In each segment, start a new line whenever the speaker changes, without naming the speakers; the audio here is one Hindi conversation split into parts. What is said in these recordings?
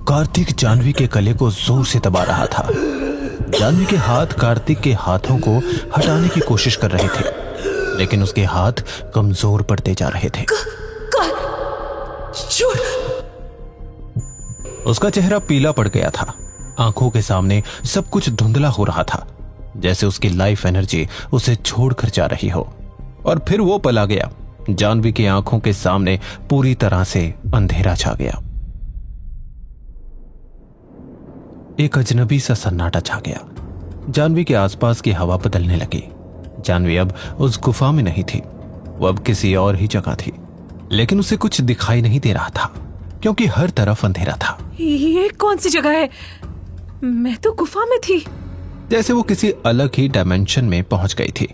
कार्तिक जानवी के गले को जोर से दबा रहा था। जानवी के हाथ कार्तिक के हाथों को हटाने की कोशिश कर रहे थे, लेकिन उसके हाथ कमजोर पड़ते जा रहे थे। उसका चेहरा पीला पड़ गया था। आंखों के सामने सब कुछ धुंधला हो रहा था, जैसे उसकी लाइफ एनर्जी उसे छोड़कर जा रही हो। और फिर वो पल आ गया। जानवी की आंखों के सामने पूरी तरह से अंधेरा छा गया। एक अजनबी सा सन्नाटा छा गया। जानवी के आसपास की हवा बदलने लगी। जानवी अब उस गुफा में नहीं थी, वो अब किसी और ही जगह थी, लेकिन उसे कुछ दिखाई नहीं दे रहा था क्योंकि हर तरफ अंधेरा था।
ये कौन सी जगह है? मैं तो गुफा में थी।
जैसे वो किसी अलग ही डायमेंशन में पहुंच गई थी।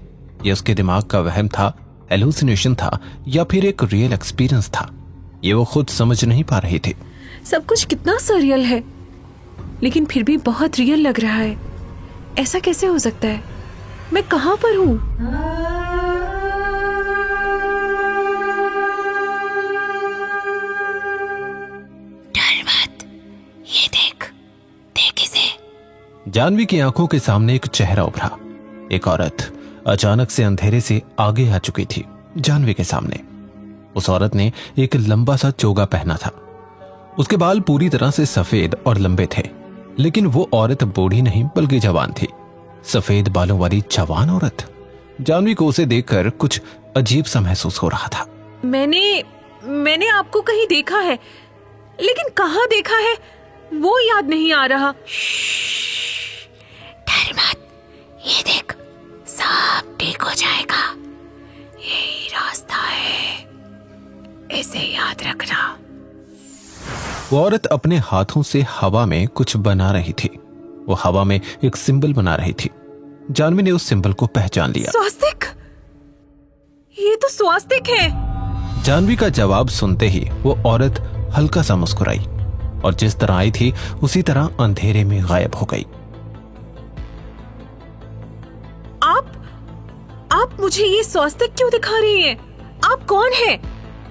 ये उसके दिमाग का वहम था, हेलुसिनेशन था, या फिर एक रियल एक्सपीरियंस था, ये वो खुद समझ नहीं पा रही थी।
सब कुछ कितना सरियल है, लेकिन फिर भी बहुत रियल लग रहा है। ऐसा कैसे हो सकता है? मैं कहां पर हूं?
डर मत, ये देख इसे।
जानवी की आंखों के सामने एक चेहरा उभरा। एक औरत अचानक से अंधेरे से आगे आ चुकी थी जानवी के सामने। उस औरत ने एक लंबा सा चोगा पहना था। उसके बाल पूरी तरह से सफेद और लंबे थे, लेकिन वो औरत बूढ़ी नहीं बल्कि जवान थी। सफेद बालों वाली जवान औरत। जानवी को उसे देखकर कुछ अजीब सा महसूस हो रहा था।
मैंने आपको कहीं देखा है, लेकिन कहाँ देखा है वो याद नहीं आ रहा।
डर मत, ये देख, सब ठीक हो जाएगा। यही रास्ता है, इसे याद रखना।
वो औरत अपने हाथों से हवा में कुछ बना रही थी। वो हवा में एक सिंबल बना रही थी। जानवी ने उस सिंबल को पहचान लिया।
स्वास्तिक, ये तो स्वास्तिक है।
जानवी का जवाब सुनते ही वो औरत हल्का सा मुस्कुराई और जिस तरह आई थी उसी तरह अंधेरे में गायब हो गई।
आप मुझे ये स्वास्तिक क्यों दिखा रही हैं? आप कौन हैं?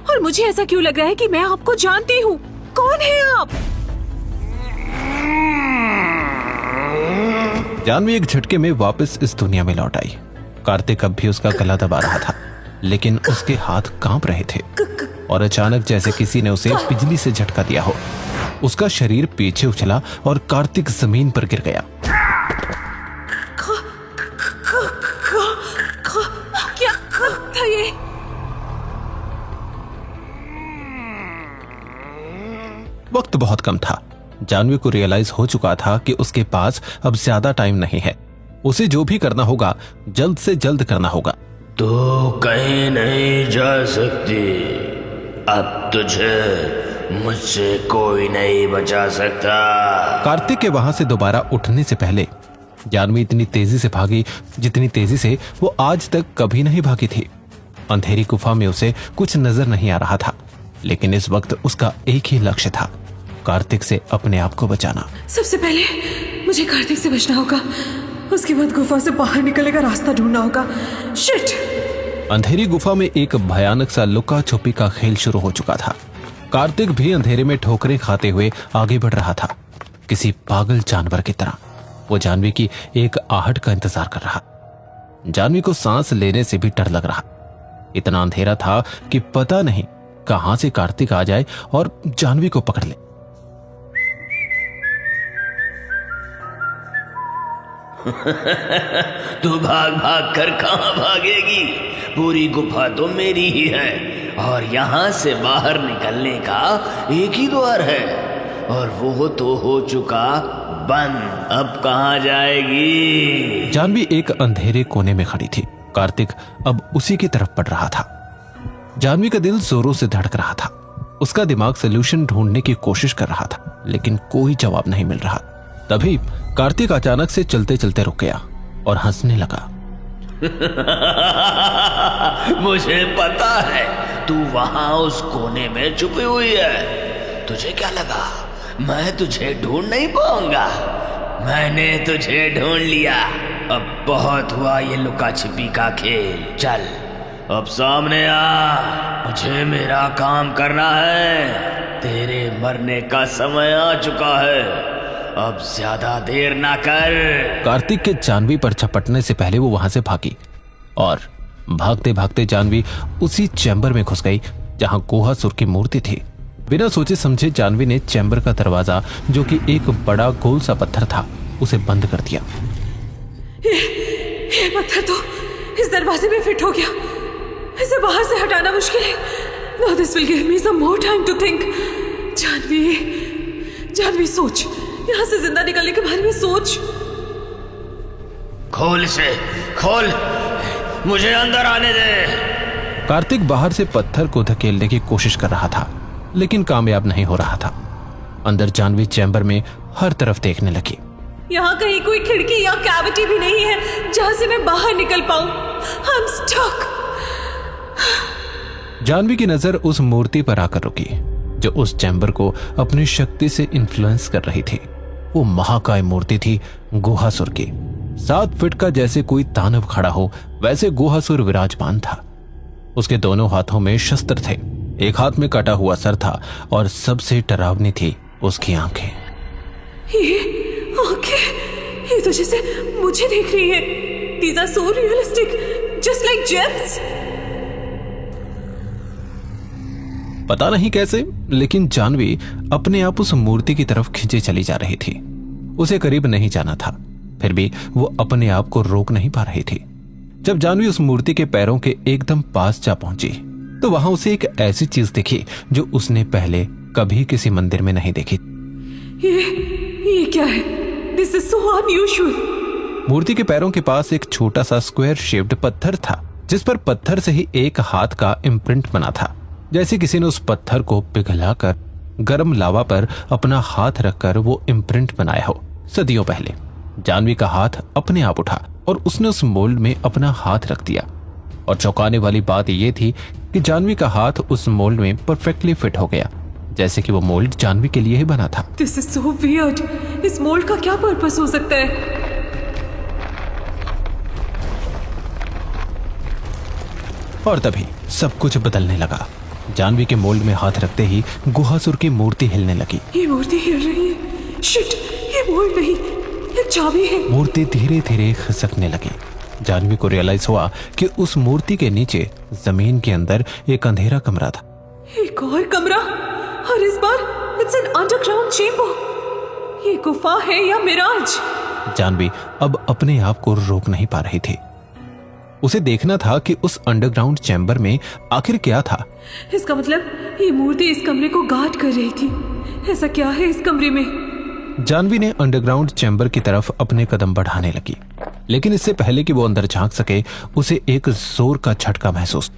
और मुझे ऐसा क्यों लग रहा है कि मैं आपको जानती हूँ? कौन है आप?
जानवी एक झटके में वापस इस दुनिया में लौट आई। कार्तिक अब भी उसका गला दबा रहा था, लेकिन उसके हाथ कांप रहे थे और अचानक जैसे किसी ने उसे बिजली से झटका दिया हो, उसका शरीर पीछे उछला और कार्तिक जमीन पर गिर गया।
क्या था ये?
वक्त बहुत कम था। जानवी को रियलाइज हो चुका था कि उसके पास अब ज्यादा टाइम नहीं है। उसे जो भी करना होगा जल्द से जल्द करना होगा।
तू कहीं नहीं जा सकती। अब तुझे मुझसे कोई नहीं बचा सकता।
कार्तिक के वहां से दोबारा उठने से पहले जानवी इतनी तेजी से भागी जितनी तेजी से वो आज तक कभी नहीं भागी थी। अंधेरी गुफा में उसे कुछ नजर नहीं आ रहा था, लेकिन इस वक्त उसका एक ही लक्ष्य था, कार्तिक से अपने आप को बचाना।
सबसे पहले मुझे कार्तिक से बचना होगा, उसके बाद गुफा से बाहर निकलने का रास्ता ढूंढना होगा। शिट!
अंधेरी गुफा में एक भयानक सा लुका छुपी का खेल शुरू हो चुका था। कार्तिक भी अंधेरे में ठोकरें खाते हुए आगे बढ़ रहा था, किसी पागल जानवर की तरह। वो जानवी की एक आहट का इंतजार कर रहा। जानवी को सांस लेने से भी डर लग रहा। इतना अंधेरा था कि पता नहीं कहां से कार्तिक आ जाए और जानवी को पकड़ ले।
तू भाग भाग कर कहां भागेगी? पूरी गुफा तो मेरी ही है और यहां से बाहर निकलने का एक ही द्वार है और वो तो हो चुका बंद। अब कहां जाएगी?
जानवी एक अंधेरे कोने में खड़ी थी। कार्तिक अब उसी की तरफ बढ़ रहा था। जानवी का दिल जोरों से धड़क रहा था। उसका दिमाग सलूशन ढूंढने की कोशिश कर रहा था, लेकिन कोई जवाब नहीं मिल रहा। तभी कार्तिक अचानक से चलते चलते रुक गया और हंसने लगा।
मुझे पता है तू वहां उस कोने में छुपी हुई है। तुझे क्या लगा मैं तुझे ढूंढ नहीं पाऊंगा? मैंने तुझे ढूंढ लिया। अब बहुत हुआ ये लुका छिपी का खेल। चल अब सामने आ, मुझे मेरा काम करना है। तेरे मरने का समय आ चुका है, अब ज्यादा देर ना कर।
कार्तिक के जानवी पर झपटने से पहले वो वहां से भागी और भागते भागते जानवी उसी चैम्बर में घुस गई जहां गुहासुर की मूर्ति थी। बिना सोचे समझे जानवी ने चैम्बर का दरवाजा, जो कि एक बड़ा गोल सा पत्थर था, उसे बंद कर दिया।
ये पत्थर तो इस दरवाजे में फिट हो गया, इसे बाहर से हटाना मुश्किल है। Now this will give me some more time to think। Janvi सोच, यहाँ से जिंदा निकलने के बारे में सोच।
खोल इसे, खोल, मुझे अंदर आने दे।
कार्तिक बाहर से पत्थर को धकेलने की कोशिश कर रहा था, लेकिन कामयाब नहीं हो रहा था। अंदर जानवी चैम्बर में हर तरफ देखने लगी।
यहाँ कहीं कोई खिड़की या कैविटी भी नहीं है जहां से मैं बाहर निकल पाऊं। I'm stuck।
जानवी की नजर उस मूर्ति पर आकर रुकी जो उस चैम्बर को अपनी शक्ति से इन्फ्लुएंस कर रही थी। वो महाकाय मूर्ति थी गुहासुर की। 7 फीट का जैसे कोई दानव खड़ा हो वैसे गुहासुर विराजमान था। उसके दोनों हाथों में शस्त्र थे, एक हाथ में कटा हुआ सर था और सबसे डरावनी थी उसकी आंखें।
ये आंखें, ये तो जैसे मुझे देख रही है। These are so realistic, just like gems।
पता नहीं कैसे, लेकिन जानवी अपने आप उस मूर्ति की तरफ खींचे चली जा रही थी। उसे करीब नहीं जाना था, फिर भी वो अपने आप को रोक नहीं पा रही थी। जब जानवी उस मूर्ति के पैरों के एकदम पास जा पहुंची तो वहां उसे एक ऐसी चीज दिखी जो उसने पहले कभी किसी मंदिर में नहीं देखी।
ये क्या है? This is so unusual।
मूर्ति के पैरों के पास एक छोटा सा स्क्वायर शेप्ड पत्थर था, जिस पर पत्थर से ही एक हाथ का इम्प्रिंट बना था, जैसे किसी ने उस पत्थर को पिघलाकर गर्म लावा पर अपना हाथ रखकर वो इम्प्रिंट बनाया हो। सदियों पहले जानवी का हाथ अपने आप उठा और उसने उस मोल्ड में अपना हाथ रख दिया। और चौंकाने वाली बात यह थी कि जानवी का हाथ उस मोल्ड में परफेक्टली फिट हो गया, जैसे कि वो मोल्ड जानवी के लिए ही बना था।
This is so weird। इस मोल्ड का क्या पर्पस हो सकता है?
और तभी सब कुछ बदलने लगा। जानवी के मोल्ड में हाथ रखते ही गुहासुर की मूर्ति हिलने लगी।
ये मूर्ति हिल रही है। शिट, ये मोल्ड नहीं, ये चाबी है।
मूर्ति धीरे धीरे खिसकने लगी। जानवी को रियलाइज हुआ कि उस मूर्ति के नीचे जमीन के अंदर एक अंधेरा कमरा था।
एक और कमरा, और इस बार इट्स एन अंडरग्राउंड चेंबर। ये गुफा है या मिराज?
जानवी अब अपने आप को रोक नहीं पा रही थी। उसे देखना था कि उस अंडरग्राउंड चैम्बर में आखिर क्या था।
इसका मतलब ये मूर्ति इस कमरे को गार्ड कर रही थी। ऐसा क्या है इस कमरे में?
जानवी ने अंडरग्राउंड चैम्बर की तरफ अपने कदम बढ़ाने लगी, लेकिन इससे पहले कि वो अंदर झांक सके उसे एक जोर का झटका महसूस।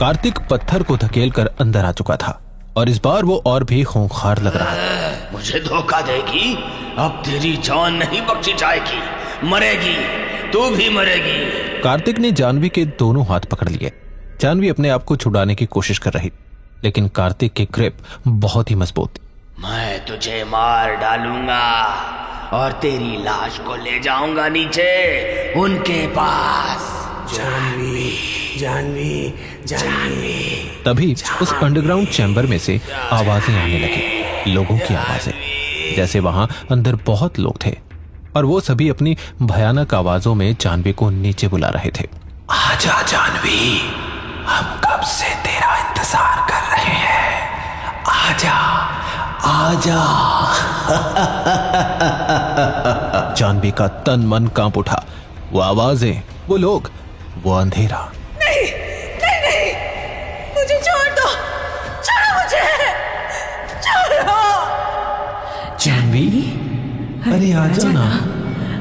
कार्तिक पत्थर को धकेलकर अंदर आ चुका था और इस बार वो और भी खूंखार लग रहा था।
मुझे धोखा देगी, अब तेरी जान नहीं बख्शी जाएगी, मरेगी, तू भी मरेगी।
कार्तिक ने जानवी के दोनों हाथ पकड़ लिए। जानवी अपने आप को छुड़ाने की कोशिश कर रही, लेकिन कार्तिक की ग्रिप बहुत ही मजबूत थी।
मैं तुझे मार डालूंगा और तेरी लाश को ले जाऊंगा नीचे उनके पास।
जानवी, जानवी, जानवी।
तभी उस अंडरग्राउंड चैम्बर में से आवाजें आने लगी, लोगों की आवाजें, जैसे वहां अंदर बहुत लोग थे और वो सभी अपनी भयानक आवाजों में जानवी को नीचे बुला रहे थे।
आजा जानवी, हम कब से तेरा इंतजार कर रहे हैं। आजा, आजा।
जानवी का तन मन कांप उठा। वो आवाजें, वो लोग, वो अंधेरा।
नहीं, नहीं, नहीं, मुझे छोड़ दो, छोड़ो मुझे, छोड़ो।
जानवी, अरे आजा ना,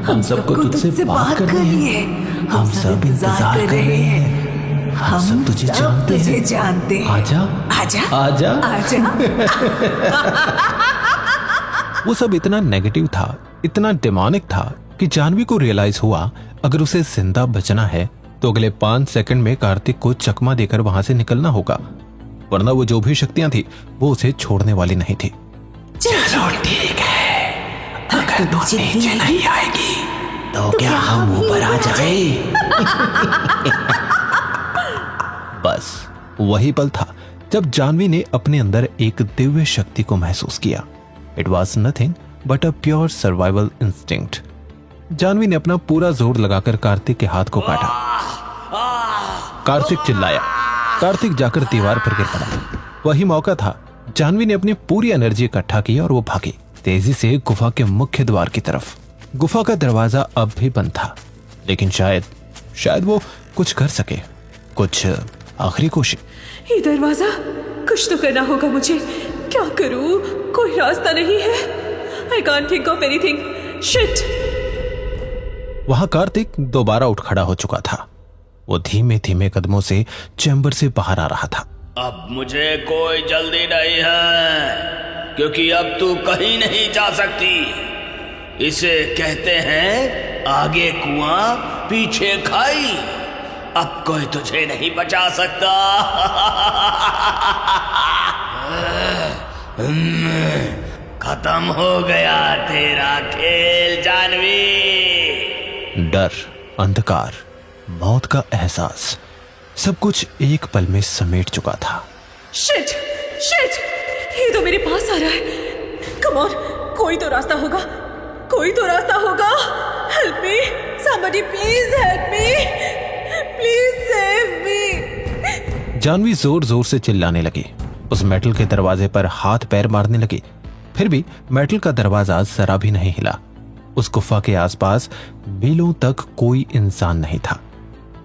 हम सबको तुझसे बात करनी है। हम सब इंतजार कर रहे हैं। हम सब तुझे जानते हैं। आजा,
आजा,
आजा,
आजा।
वो सब इतना नेगेटिव था, इतना डिमोनिक था कि जानवी को रियलाइज हुआ अगर उसे जिंदा बचना है तो अगले 5 सेकंड में कार्तिक को चकमा देकर वहां से निकलना होगा, वरना वो जो भी शक्तियां थी वो उसे छोड़ने वाली नहीं थी।
चलो ठीक है, अगर तू नीचे नहीं आएगी तो क्या हम ऊपर आ जाए?
बस वही पल था जब जानवी ने अपने अंदर एक दिव्य शक्ति को महसूस किया। It was nothing but a pure survival instinct. Janvi ने अपना पूरा जोर लगाकर कार्तिक के हाथ को काटा। कार्तिक चिल्लाया। कार्तिक जाकर दीवार पर गिर पड़ा। वही मौका था। जानवी ने अपनी पूरी एनर्जी इकट्ठा की और वो भागी तेजी से गुफा के मुख्य द्वार की तरफ। गुफा का दरवाजा अब भी बंद था, लेकिन शायद वो कुछ कर सके, कुछ आखिरी कोशिश।
ये दरवाजा, कुछ तो करना होगा मुझे। क्या करूं? कोई रास्ता नहीं है। I can't think of anything. Shit.
वहां कार्तिक दोबारा उठ खड़ा हो चुका था। वो धीमे धीमे कदमों से चैम्बर से बाहर आ रहा था।
अब मुझे कोई जल्दी नहीं है, क्योंकि अब तू कहीं नहीं जा सकती। इसे कहते हैं आगे कुआं पीछे खाई। अब कोई तुझे नहीं बचा सकता। खत्म हो गया तेरा खेल जानवी।
डर, अंधकार, मौत का एहसास, सब कुछ एक पल में समेट चुका था।
शिट, शिट, ये तो मेरे पास आ रहा है। कम ऑन, कोई तो रास्ता होगा, कोई तो रास्ता होगा। Help me, somebody please help me, please save me।
Janvi जोर जोर से चिल्लाने लगी। उस मेटल के दरवाजे पर हाथ पैर मारने लगी। फिर भी मेटल का दरवाजा जरा भी नहीं हिला। उस गुफा के आसपास मीलों तक कोई इंसान नहीं था।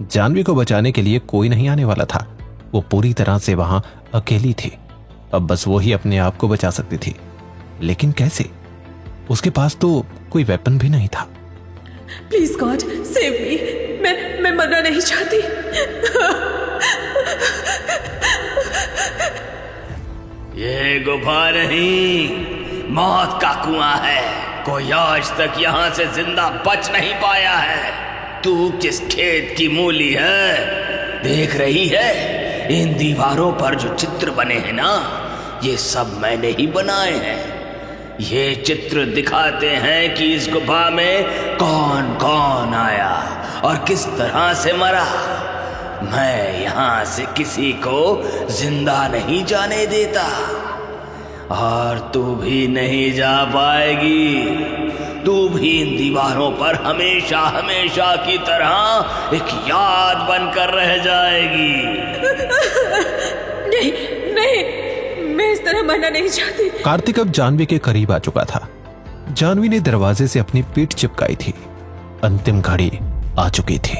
जानवी को बचाने के लिए कोई नहीं आने वाला था। वो पूरी तरह से वहां अकेली थी। अब बस वो ही अपने आप को बचा सकती थी, लेकिन कैसे? उसके पास तो कोई वेपन भी नहीं था।
Please God save me. मैं मरना नहीं चाहती।
ये गुफा नहीं, मौत का कुआं है। कोई आज तक यहां से जिंदा बच नहीं पाया है। तू किस खेत की मूली है? देख रही है इन दीवारों पर जो चित्र बने हैं ना, ये सब मैंने ही बनाए हैं। ये चित्र दिखाते हैं कि इस गुफा में कौन कौन आया और किस तरह से मरा। मैं यहां से किसी को जिंदा नहीं जाने देता, और तू भी नहीं जा पाएगी। तू भी इन दीवारों पर हमेशा हमेशा की तरह एक याद बनकर रह जाएगी।
नहीं नहीं, मैं इस तरह मरना नहीं चाहती।
कार्तिक अब जानवी के करीब आ चुका था। जानवी ने दरवाजे से अपनी पीठ चिपकाई थी। अंतिम घड़ी आ चुकी थी।